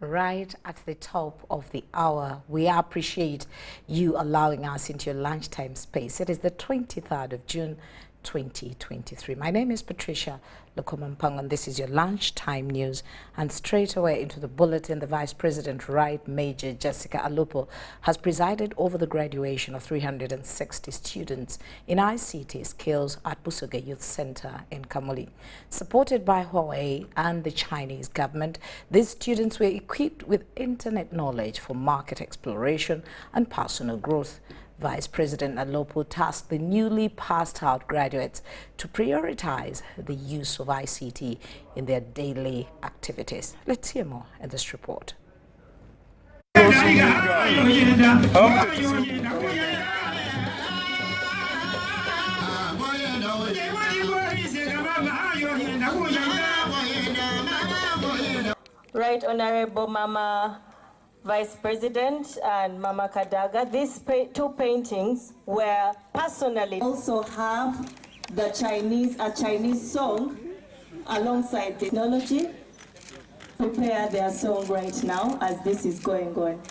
right at the top of the hour. We appreciate you allowing us into your lunchtime space. It is the 23rd of June, 2023. My name is Patricia Lukwoma, and this is your lunchtime news. And straight away into the bulletin, the Vice President, Right Major Jessica Alupo, has presided over the graduation of 360 students in ICT skills at Busoga Youth Center in Kamuli. Supported by Huawei and the Chinese government, these students were equipped with internet knowledge for market exploration and personal growth. Vice President Alupo tasked the newly passed out graduates to prioritize the use of ICT in their daily activities. Let's hear more in this report. Right Honorable Mama Vice President and Mama Kadaga, these two paintings were personally also have a Chinese song alongside technology. Prepare their song right now as this is going on.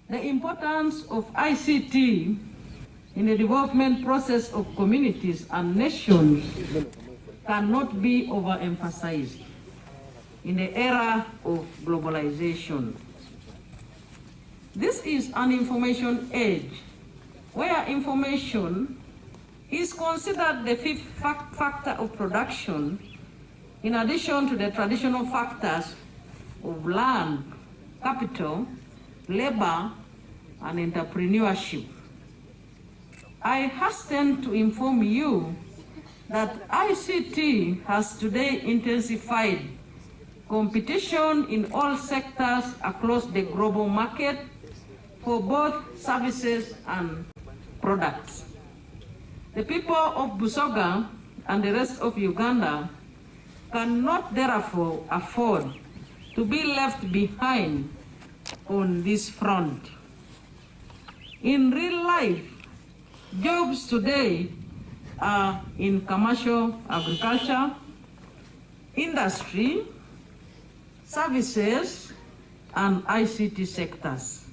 The importance of ICT in the development process of communities and nations cannot be overemphasized in the era of globalization. This is an information age where information is considered the fifth factor of production, in addition to the traditional factors of land, capital, labor, and entrepreneurship. I hasten to inform you that ICT has today intensified competition in all sectors across the global market for both services and products. The people of Busoga and the rest of Uganda cannot therefore afford to be left behind on this front. In real life, jobs today are in commercial agriculture, industry, services, and ICT sectors.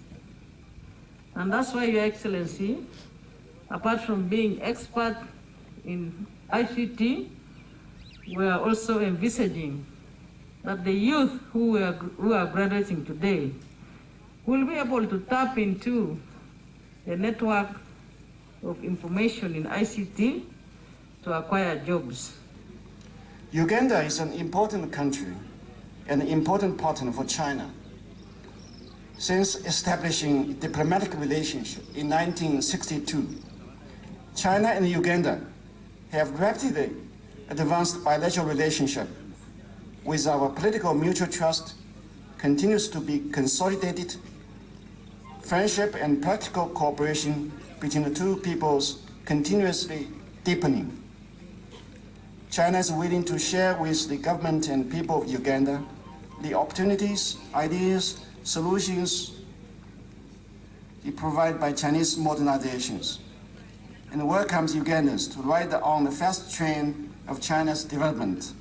And that's why, Your Excellency, apart from being expert in ICT, we are also envisaging that the youth who are graduating today will be able to tap into the network of information in ICT to acquire jobs. Uganda is an important country and an important partner for China. Since establishing diplomatic relationship in 1962, China and Uganda have rapidly advanced bilateral relationship, with our political mutual trust continues to be consolidated. Friendship and practical cooperation between the two peoples continuously deepening. China is willing to share with the government and people of Uganda the opportunities, ideas, solutions provided by Chinese modernizations, and welcomes Ugandans to ride on the fast train of China's development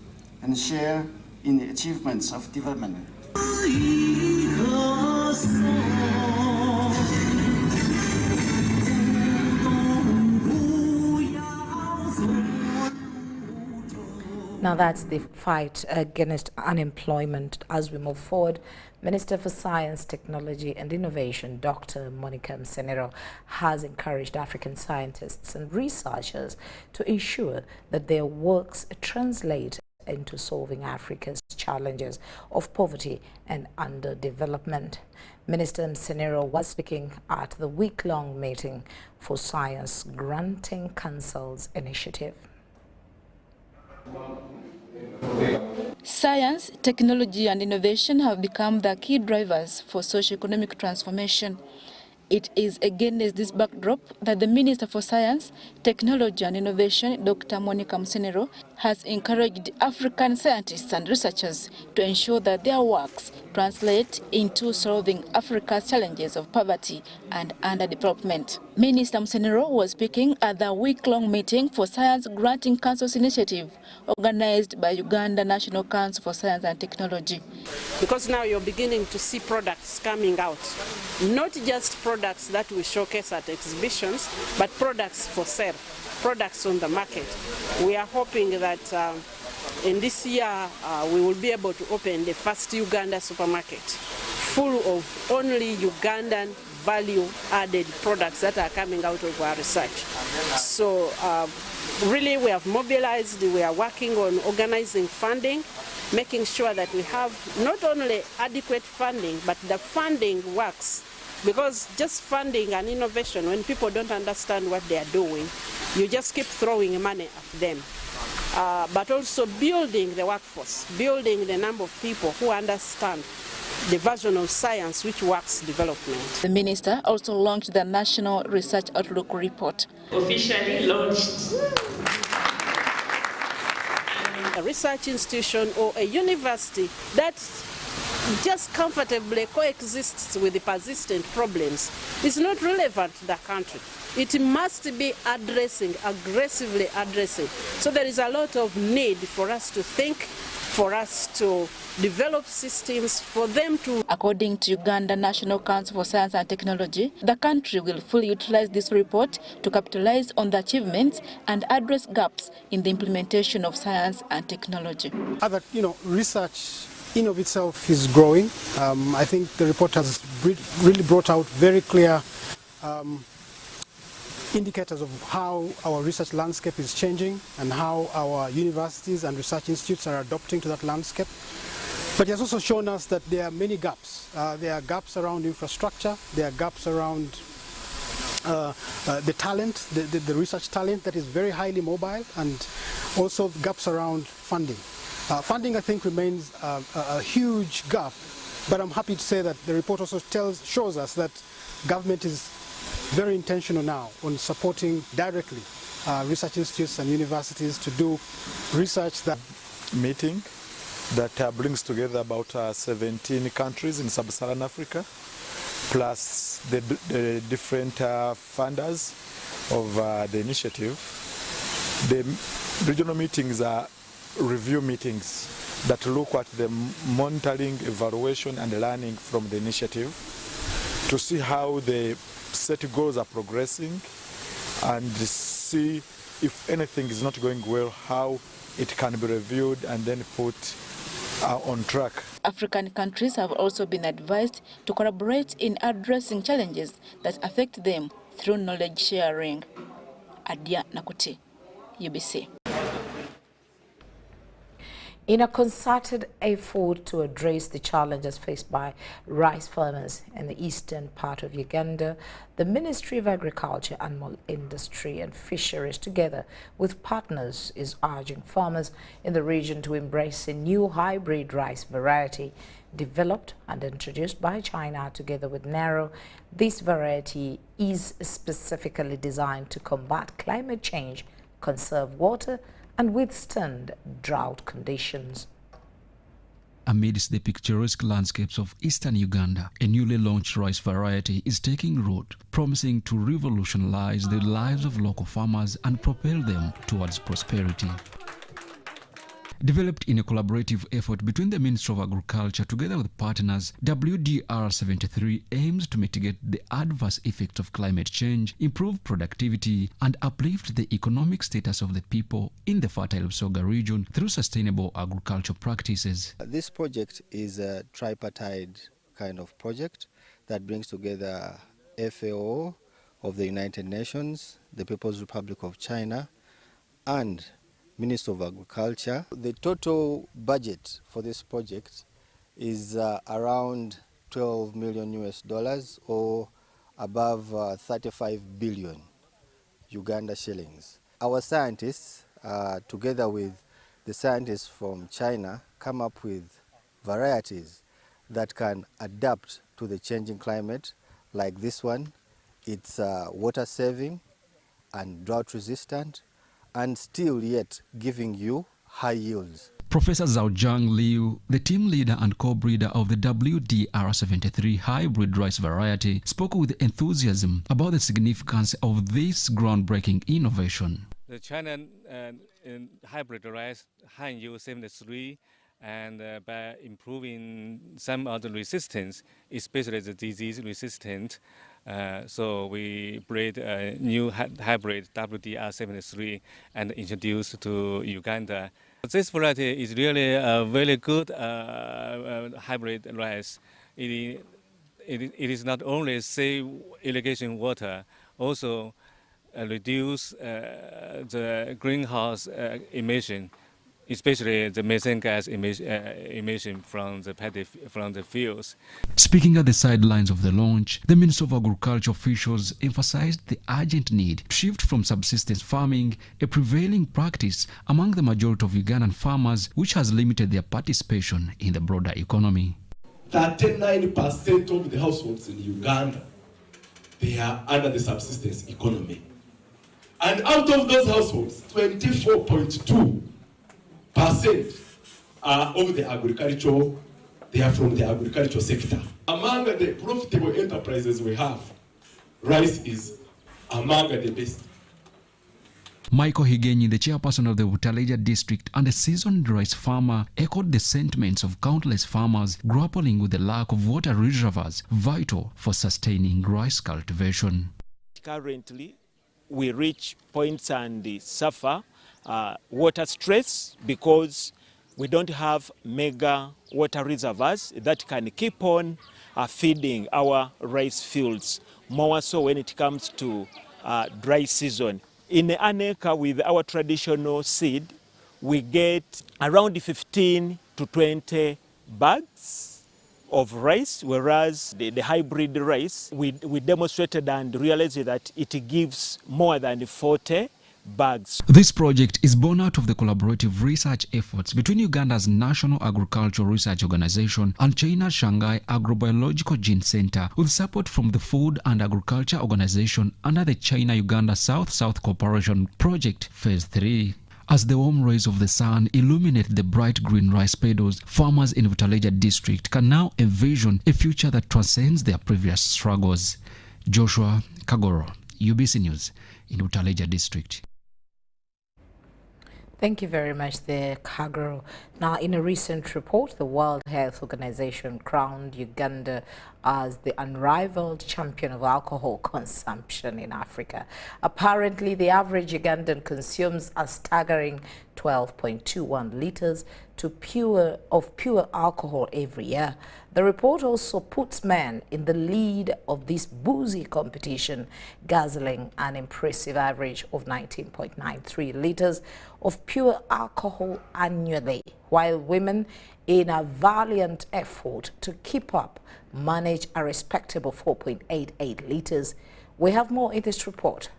and share in the achievements of development. Now that's the fight against unemployment. As we move forward, Minister for Science, Technology and Innovation, Dr. Monica Msenero, has encouraged African scientists and researchers to ensure that their works translate into solving Africa's challenges of poverty and underdevelopment. Minister Msenero was speaking at the week-long meeting for Science Granting Council's initiative. Science, technology and innovation have become the key drivers for socio-economic transformation It is against this backdrop that the Minister for Science, Technology and Innovation, Dr. Monica Msenero, has encouraged African scientists and researchers to ensure that their works translate into solving Africa's challenges of poverty and underdevelopment. Minister Msenero was speaking at the week-long meeting for Science Granting Council's initiative organized by Uganda National Council for Science and Technology. Because now you're beginning to see products coming out, not just products that we showcase at exhibitions, but products for sale, products on the market. We are hoping that in this year we will be able to open the first Uganda supermarket full of only Ugandan value-added products that are coming out of our research. So really we have mobilized, we are working on organizing funding, making sure that we have not only adequate funding, but the funding works. Because just funding and innovation, when people don't understand what they are doing, you just keep throwing money at them. But also building the workforce, building the number of people who understand the version of science which works development. The minister also launched the National Research Outlook Report. Officially launched. A research institution or a university that just comfortably coexists with the persistent problems is not relevant to the country. It must be addressing, aggressively addressing. So there is a lot of need for us to think, for us to develop systems for them to... According to Uganda National Council for Science and Technology, the country will fully utilize this report to capitalize on the achievements and address gaps in the implementation of science and technology. Other, research in of itself is growing. I think the report has really brought out very clear indicators of how our research landscape is changing and how our universities and research institutes are adopting to that landscape. But it has also shown us that there are many gaps. There are gaps around infrastructure, there are gaps around the talent, the research talent that is very highly mobile, and also gaps around funding. Funding, I think, remains a huge gap, but I'm happy to say that the report also shows us that government is very intentional now on supporting directly research institutes and universities to do research. That meeting that brings together about 17 countries in sub-Saharan Africa, plus the different funders of the initiative. The regional meetings are review meetings that look at the monitoring, evaluation and learning from the initiative to see how the set goals are progressing and see if anything is not going well, how it can be reviewed and then put on track. African countries have also been advised to collaborate in addressing challenges that affect them through knowledge sharing. Adia Nakuti, UBC. In a concerted effort to address the challenges faced by rice farmers in the eastern part of Uganda, the Ministry of Agriculture, Animal Industry and Fisheries, together with partners, is urging farmers in the region to embrace a new hybrid rice variety developed and introduced by China together with Nero. This variety is specifically designed to combat climate change, conserve water, and withstand drought conditions. Amidst the picturesque landscapes of eastern Uganda, a newly launched rice variety is taking root, promising to revolutionize the lives of local farmers and propel them towards prosperity. Developed in a collaborative effort between the Ministry of Agriculture together with partners, WDR-73 aims to mitigate the adverse effects of climate change, improve productivity, and uplift the economic status of the people in the fertile Busoga region through sustainable agricultural practices. This project is a tripartite kind of project that brings together FAO of the United Nations, the People's Republic of China, and Minister of Agriculture. The total budget for this project is around $12 million US, or above 35 billion Uganda shillings. Our scientists, together with the scientists from China, come up with varieties that can adapt to the changing climate, like this one. It's water saving and drought resistant, and still yet giving you high yields. Professor Zhaojiang Liu, the team leader and co-breeder of the WDR73 hybrid rice variety, spoke with enthusiasm about the significance of this groundbreaking innovation. The China hybrid rice Han-Yu 73, and by improving some of the resistance, especially the disease resistant, so we bred a new hybrid WDR73 and introduced to Uganda. This variety is really a very good hybrid rice. It is not only save irrigation water, also reduce the greenhouse emission, especially the methane gas emission from the fields. Speaking at the sidelines of the launch, the Minister of Agriculture officials emphasized the urgent need to shift from subsistence farming, a prevailing practice among the majority of Ugandan farmers, which has limited their participation in the broader economy. 39% of the households in Uganda, they are under the subsistence economy. And out of those households, 24.2% are of the agricultural, they are from the agricultural sector. Among the profitable enterprises we have, rice is among the best. Michael Higenyi, the chairperson of the Butaleja district and a seasoned rice farmer, echoed the sentiments of countless farmers grappling with the lack of water reservoirs vital for sustaining rice cultivation. Currently, we reach points and suffer water stress because we don't have mega water reservoirs that can keep on feeding our rice fields, more so when it comes to dry season. In an acre with our traditional seed, we get around 15 to 20 bags of rice, whereas the hybrid rice, we demonstrated and realized that it gives more than 40 bags. This project is born out of the collaborative research efforts between Uganda's National Agricultural Research Organization and China's Shanghai Agrobiological Gene Center, with support from the Food and Agriculture Organization under the China-Uganda South-South Cooperation Project Phase 3. As the warm rays of the sun illuminate the bright green rice paddies, farmers in Butaleja district can now envision a future that transcends their previous struggles. Joshua Kagoro, UBC News, in Butaleja district. Thank you very much there, Kagoro. Now, in a recent report, the World Health Organization crowned Uganda as the unrivaled champion of alcohol consumption in Africa. Apparently, the average Ugandan consumes a staggering 12.21 liters of pure alcohol every year. The report also puts men in the lead of this boozy competition, guzzling an impressive average of 19.93 liters of pure alcohol annually, while women, in a valiant effort to keep up, manage a respectable 4.88 liters. We have more in this report.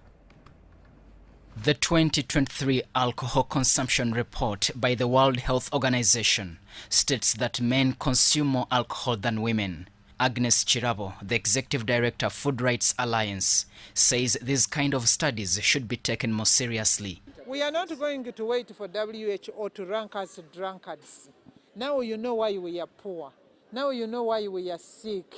The 2023 Alcohol Consumption Report by the World Health Organization states that men consume more alcohol than women. Agnes Chirabo, the Executive Director of Food Rights Alliance, says these kind of studies should be taken more seriously. We are not going to wait for WHO to rank us drunkards. Now you know why we are poor. Now you know why we are sick.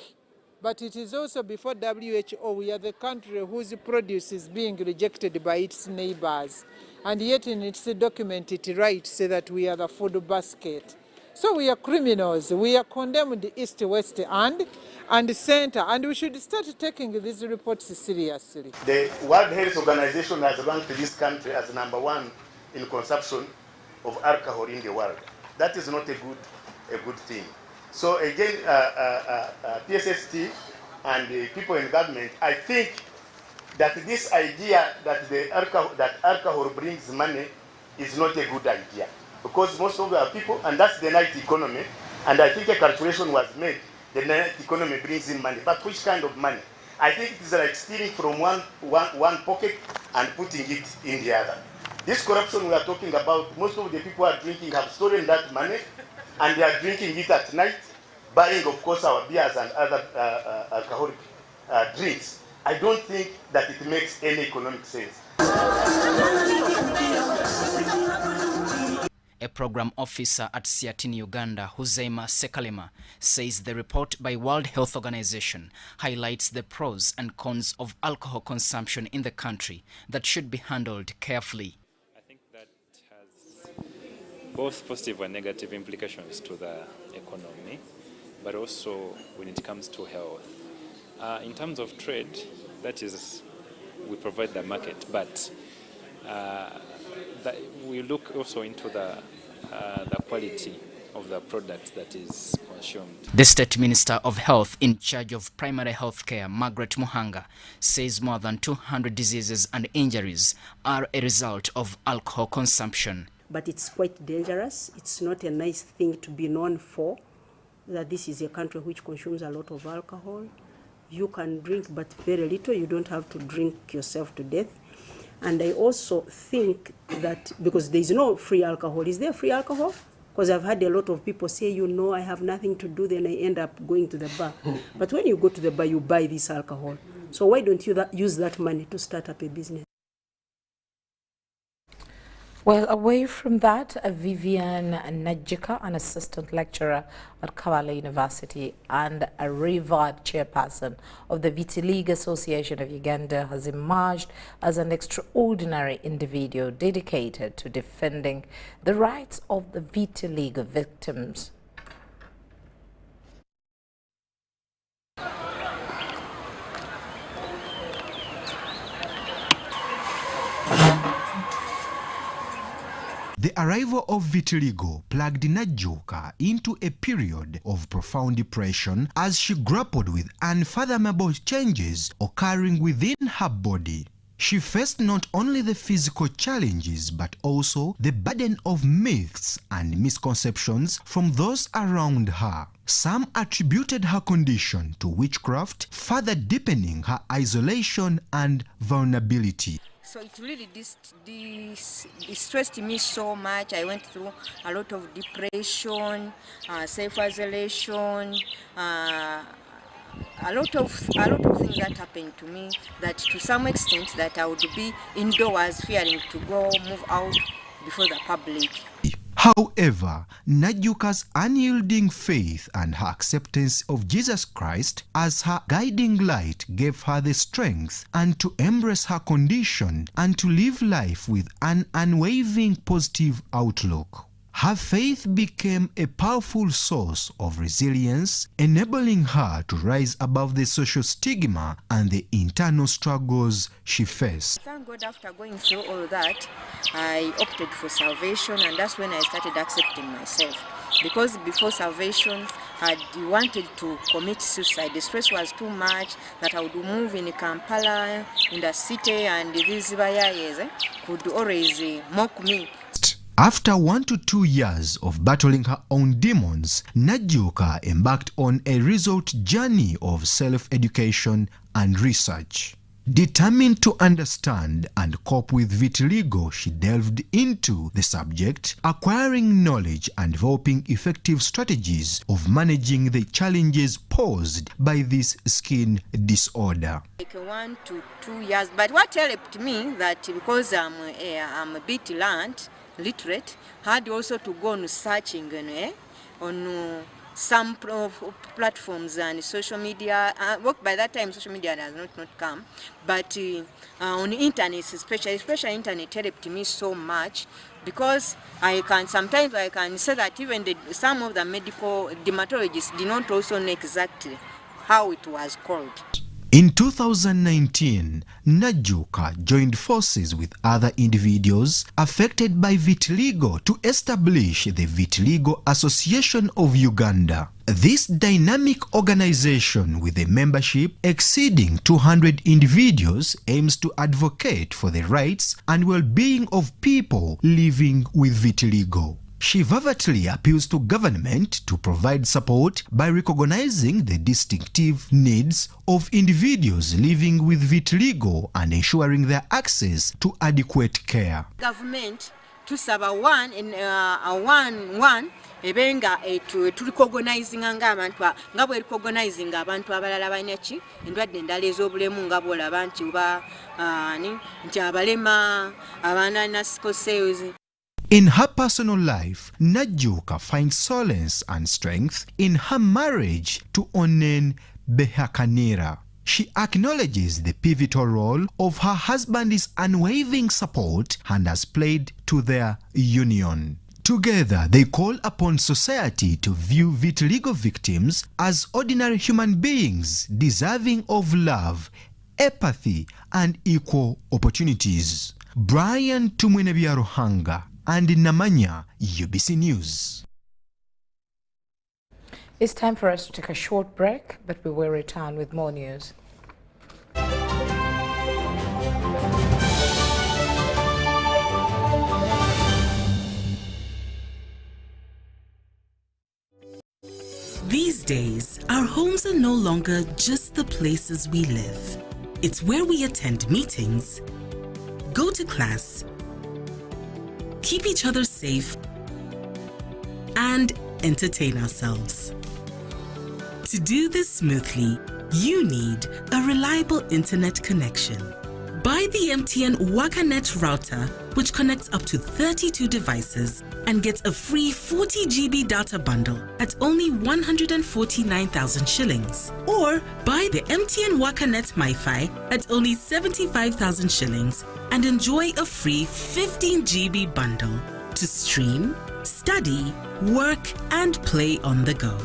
But it is also before WHO, we are the country whose produce is being rejected by its neighbors. And yet in its document it writes that we are the food basket. So we are criminals. We are condemned east, west, and center. And we should start taking these reports seriously. The World Health Organization has ranked this country as #1 in consumption of alcohol in the world. That is not a good thing. So again, PSST and the people in government, I think that this idea that alcohol brings money is not a good idea, because most of our people, and that's the night economy, and I think a calculation was made, the night economy brings in money. But which kind of money? I think it is like stealing from one pocket and putting it in the other. This corruption we are talking about, most of the people who are drinking have stolen that money, and they are drinking it at night, buying, of course, our beers and other alcoholic drinks. I don't think that it makes any economic sense. A program officer at Siatini, Uganda, Huzeima Sekalema, says the report by World Health Organization highlights the pros and cons of alcohol consumption in the country that should be handled carefully. I think that has both positive and negative implications to the economy, but also when it comes to health. In terms of trade, that is, we provide the market, but we look also into the quality of the product that is consumed. The State Minister of Health in charge of primary health care, Margaret Muhanga, says more than 200 diseases and injuries are a result of alcohol consumption. But it's quite dangerous. It's not a nice thing to be known for, that this is a country which consumes a lot of alcohol. You can drink but very little. You don't have to drink yourself to death. And I also think that because there is no free alcohol, is there free alcohol? Because I've had a lot of people say, you know, I have nothing to do, then I end up going to the bar. But when you go to the bar, you buy this alcohol. So why don't you use that money to start up a business? Well, away from that, Vivian Najika, an assistant lecturer at Kampala University and a revered chairperson of the Vitiligo Association of Uganda, has emerged as an extraordinary individual dedicated to defending the rights of the vitiligo victims. The arrival of vitiligo plugged Najoka into a period of profound depression as she grappled with unfathomable changes occurring within her body. She faced not only the physical challenges but also the burden of myths and misconceptions from those around her. Some attributed her condition to witchcraft, further deepening her isolation and vulnerability. So it really distressed me so much. I went through a lot of depression, self-isolation, a lot of things that happened to me, that to some extent that I would be indoors fearing to go, move out before the public. However, Najuka's unyielding faith and her acceptance of Jesus Christ as her guiding light gave her the strength and to embrace her condition and to live life with an unwavering positive outlook. Her faith became a powerful source of resilience, enabling her to rise above the social stigma and the internal struggles she faced. Thank God, after going through all that, I opted for salvation, and that's when I started accepting myself. Because before salvation, I wanted to commit suicide. The stress was too much that I would move in Kampala, in the city, and these bayayes could always mock me. After 1 to 2 years of battling her own demons, Najuka embarked on a resolute journey of self-education and research. Determined to understand and cope with vitiligo, she delved into the subject, acquiring knowledge and developing effective strategies of managing the challenges posed by this skin disorder. Like 1 to 2 years, but what helped me that because I'm a bit literate, had also to go on searching on some platforms and social media. By that time, social media has not come, but on internet, especially internet, helped me so much, because sometimes I can say that even some of the medical dermatologists did not also know exactly how it was called. In 2019, Najuka joined forces with other individuals affected by vitiligo to establish the Vitiligo Association of Uganda. This dynamic organization, with a membership exceeding 200 individuals, aims to advocate for the rights and well-being of people living with vitiligo. She fervently appeals to government to provide support by recognizing the distinctive needs of individuals living with vitiligo and ensuring their access to adequate care. Government tusaba one ebenga tulicognising ng'abantu nga bwe recognizing abantu abalala balina ki endwadde endala ez'obulemu nga bw'olaba nti oba nti abalema abaana na sickle cells. In her personal life, Najuka finds solace and strength in her marriage to Onen Behakanira. She acknowledges the pivotal role of her husband's unwavering support and has played to their union. Together, they call upon society to view vitiligo victims as ordinary human beings deserving of love, empathy, and equal opportunities. Brian Tumwenebiarohanga and Namanya, UBC News. It's time for us to take a short break, but we will return with more news. These days, our homes are no longer just the places we live. It's where we attend meetings, go to class, keep each other safe, and entertain ourselves. To do this smoothly, you need a reliable internet connection. Buy the MTN WakaNet router, which connects up to 32 devices and gets a free 40 GB data bundle at only 149,000 shillings. Or buy the MTN WakaNet MiFi at only 75,000 shillings and enjoy a free 15 GB bundle to stream, study, work, and play on the go.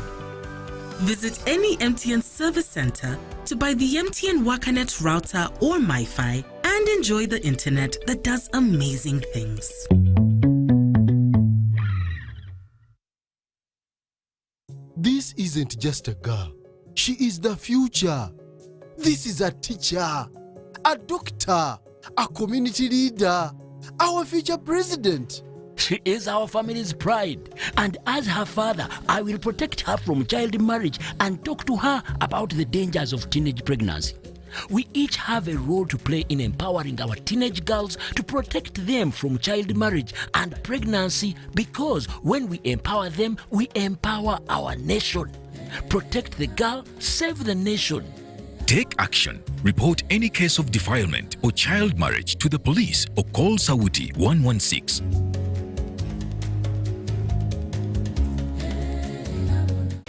Visit any MTN service center to buy the MTN WakaNet router or MiFi and enjoy the internet that does amazing things. This isn't just a girl. She is the future. This is a teacher, a doctor, a community leader, our future president. She is our family's pride, and as her father, I will protect her from child marriage and talk to her about the dangers of teenage pregnancy. We each have a role to play in empowering our teenage girls to protect them from child marriage and pregnancy, because when we empower them, we empower our nation. Protect the girl, save the nation. Take action. Report any case of defilement or child marriage to the police or call Sawuti 116.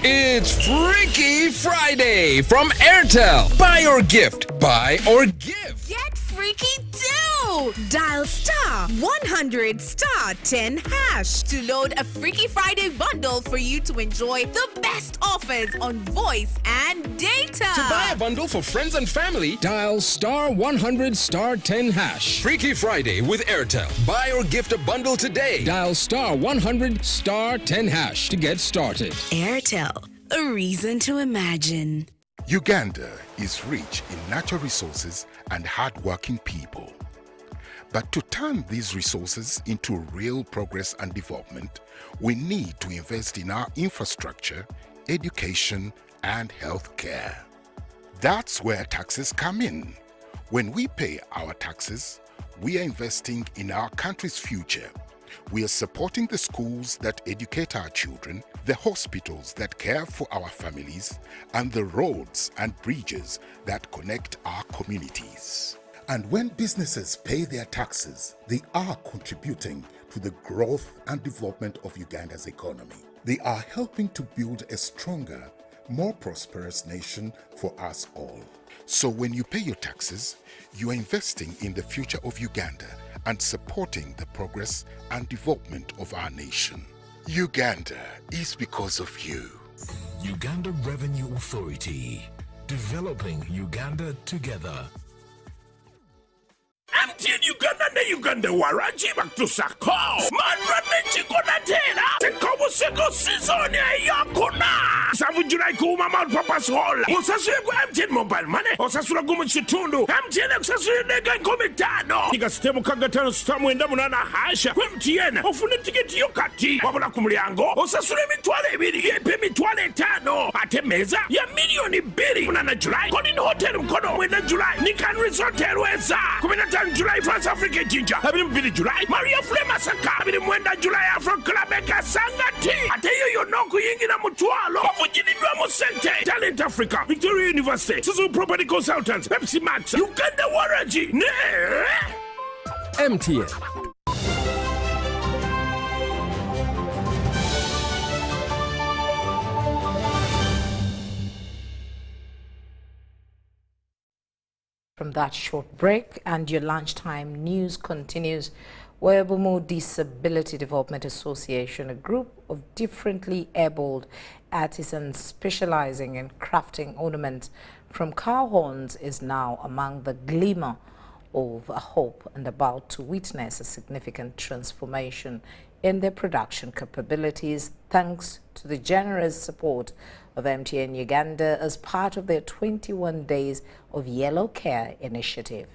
It's Freaky Friday from Airtel. Buy or gift. Buy or give. Get freaky too! Dial *100*10# to load a Freaky Friday bundle for you to enjoy the best offers on voice and data. To buy a bundle for friends and family, dial *100*10#. Freaky Friday with Airtel. Buy or gift a bundle today. Dial *100*10# to get started. Airtel, a reason to imagine. Uganda is rich in natural resources and hard-working people. But to turn these resources into real progress and development, we need to invest in our infrastructure, education, and health care. That's where taxes come in. When we pay our taxes, we are investing in our country's future. We are supporting the schools that educate our children, the hospitals that care for our families, and the roads and bridges that connect our communities. And when businesses pay their taxes, they are contributing to the growth and development of Uganda's economy. They are helping to build a stronger, more prosperous nation for us all. So when you pay your taxes, you are investing in the future of Uganda and supporting the progress and development of our nation. Uganda is because of you. Uganda Revenue Authority. Developing Uganda together. MTN Uganda ne Uganda waraji bakusako. Manrame chikona tena. Tekobo seko season yakuna. Savu July kuma mal papa's hall. Osasule kwa MTN mobile money. Osasula gumu chitundu. MTN osasule nega komitano. Niga stemu kagatano stamu enda munana hasha. Kwa MTN ofune tiketi yokati. Wabula kumliango. Osasule mitwale ibiri. Yepe mitwale tano. Atemeza ya milioni biri. Munana July. Koni ni hotel mkono mwenda July. Nikan resort erweza. Kuminata July July, France African Ginger. Abiri mbili July, Maria Flema Saka. Abiri mwenda July, Afro Club Eka Sangati. Ateyo yonoku yingi na mutualo. Wafujinidwa musente. Talent Africa, Victoria University, Suzu Property Consultants, Pepsi Max, Uganda Warranty. MTN. From that short break, and your lunchtime news continues, where Bomo Disability Development Association, a group of differently abled artisans specializing in crafting ornaments from cow horns, is now among the glimmer of a hope and about to witness a significant transformation in their production capabilities thanks to the generous support of MTN Uganda as part of their 21 Days of Yellow Care initiative.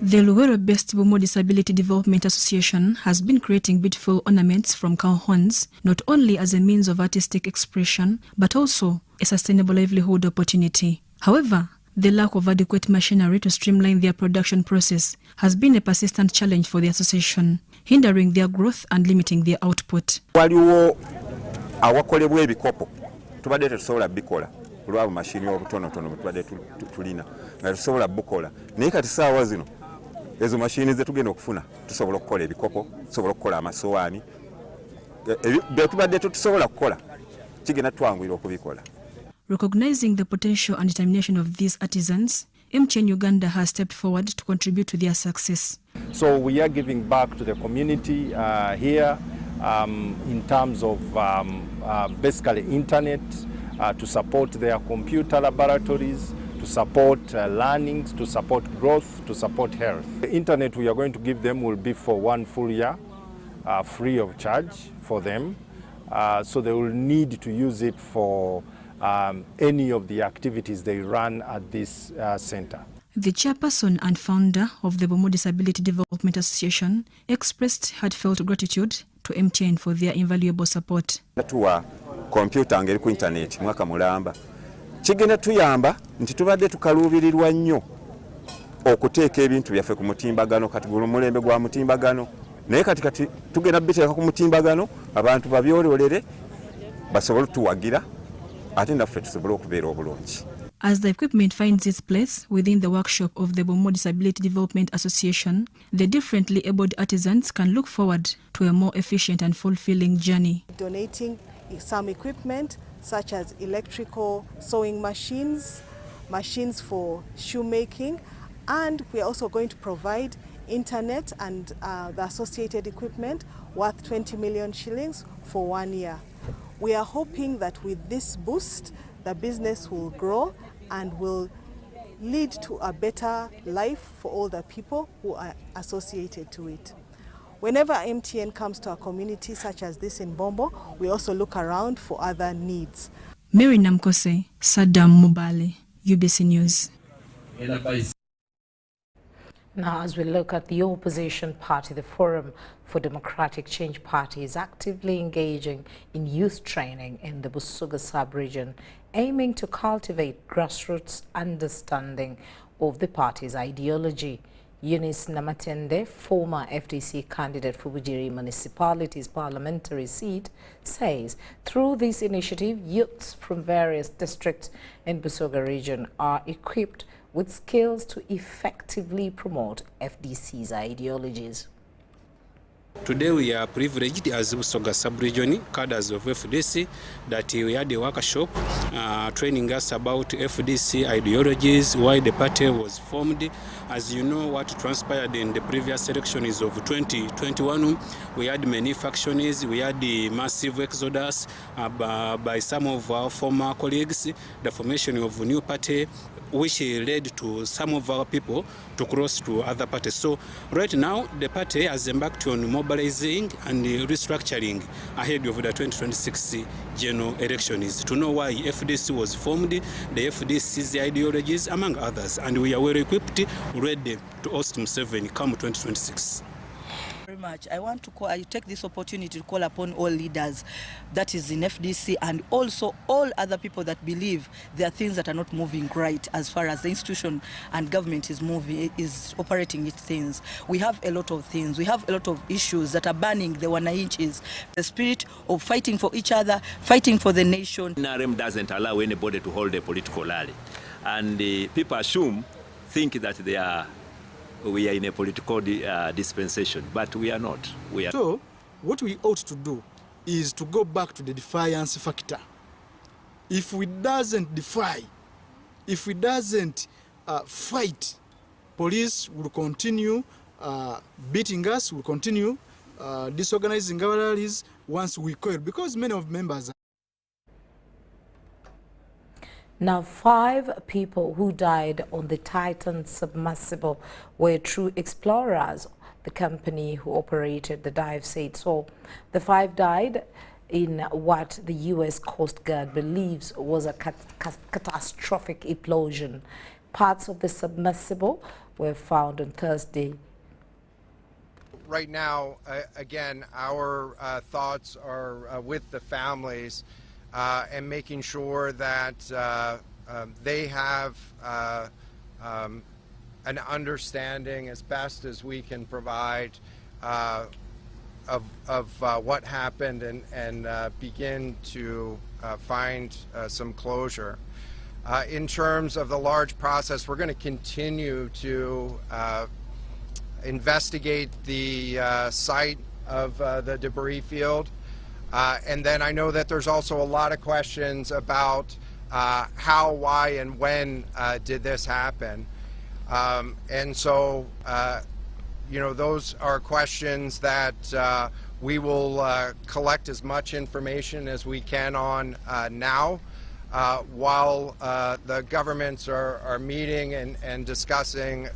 The Luwero-based Bomo Disability Development Association has been creating beautiful ornaments from cow horns, not only as a means of artistic expression, but also a sustainable livelihood opportunity. However, the lack of adequate machinery to streamline their production process has been a persistent challenge for the association, hindering their growth and limiting their output. Waliwo awakolebwa ebikopo tubadde tetusobola bikola olwabo mashini obutonotono tubadde tulina nga tusobola bukola naye kati saawa zino ezo mashini ze tugenda okufuna tusobola okukola ebikopo tusobola okukola amasowaani tubadde tusobola kukola kigenda twanguyira okubikola. Recognizing the potential and determination of these artisans, MTN Uganda has stepped forward to contribute to their success. So we are giving back to the community here in terms of basically internet to support their computer laboratories, to support learnings, to support growth, to support health. The internet we are going to give them will be for 1 full year, free of charge for them. So they will need to use it for any of the activities they run at this center. The chairperson and founder of the Bomo Disability Development Association expressed heartfelt gratitude to MTN for their invaluable support. Tuwa computer ngeri ku internet mwaka mulamba kigenda tuyamba nti tubadde tukaluubirirwa nnyo okuteeka ebintu byaffe ku mutimbagano kati mulembe gwa mutimbagano naye kati tugenda biteeka ku mutimbagano abantu babyololere basobole tuwagira ate naffe tusobole okubeera obulungi. As the equipment finds its place within the workshop of the Bomo Disability Development Association, the differently abled artisans can look forward to a more efficient and fulfilling journey. Donating some equipment such as electrical sewing machines, machines for shoemaking, and we are also going to provide internet and the associated equipment worth 20 million shillings for 1 year. We are hoping that with this boost, the business will grow and will lead to a better life for all the people who are associated to it. Whenever MTN comes to a community such as this in Bombo, we also look around for other needs. Mary Namkose, Saddam Mubale, UBC News. Now, as we look at the opposition party, the Forum for Democratic Change Party is actively engaging in youth training in the Busoga sub-region, aiming to cultivate grassroots understanding of the party's ideology. Eunice Namatende, former FDC candidate for Bujiri Municipality's parliamentary seat, says through this initiative, youths from various districts in Busoga region are equipped with skills to effectively promote FDC's ideologies. Today we are privileged as Busoga sub-region cadres of FDC that we had a workshop training us about FDC ideologies, why the party was formed. As you know, what transpired in the previous elections of 2021, we had many factions, we had the massive exodus by some of our former colleagues, the formation of a new party, which led to some of our people to cross to other parties. So right now, the party has embarked on mobilizing and restructuring ahead of the 2026 general elections to know why FDC was formed, the FDC's ideologies, among others. And we are well equipped, ready to host Museveni come 2026. Very much. I take this opportunity to call upon all leaders that is in FDC and also all other people that believe there are things that are not moving right as far as the institution and government is operating its things. We have a lot of things. We have a lot of issues that are burning the wananchis. The spirit of fighting for each other, fighting for the nation. NRM doesn't allow anybody to hold a political rally. And people think that we are in a political dispensation, but we are not. So, what we ought to do is to go back to the defiance factor. If we doesn't defy, if we doesn't fight, police will continue beating us, will continue disorganizing our rallies once we coil, because many of members. Now, 5 people who died on the Titan submersible were true explorers, the company who operated the dive said. So the 5 died in what the U.S. Coast Guard believes was a catastrophic implosion. Parts of the submersible were found on Thursday. Right now, again, our thoughts are with the families and making sure that they have an understanding as best as we can provide of what happened and begin to find some closure. In terms of the large process, we're going to continue to investigate the site of the debris field. And then I know that there's also a lot of questions about how, why, and when did this happen. And so, you know, those are questions that we will collect as much information as we can on now, while the governments are meeting and discussing,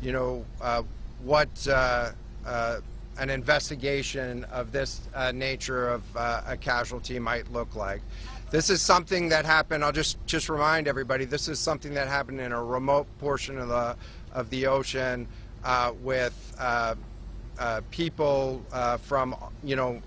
you know, what an investigation of this nature of a casualty might look like. This is something that happened, I'll just remind everybody, this is something that happened in a remote portion of the ocean with people from, you know,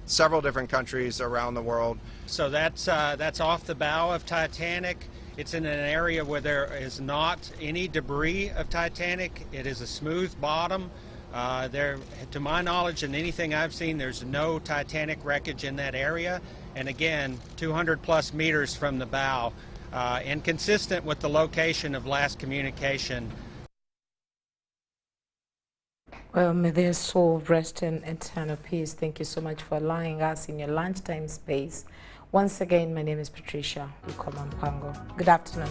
several different countries around the world. So that's off the bow of Titanic. It's in an area where there is not any debris of Titanic. It is a smooth bottom. There, to my knowledge and anything I've seen, there's no Titanic wreckage in that area. And again, 200 plus meters from the bow, and consistent with the location of last communication. Well, may their soul rest in eternal peace. Thank you so much for allowing us in your lunchtime space. Once again, my name is Patricia Lukwoma. Good afternoon.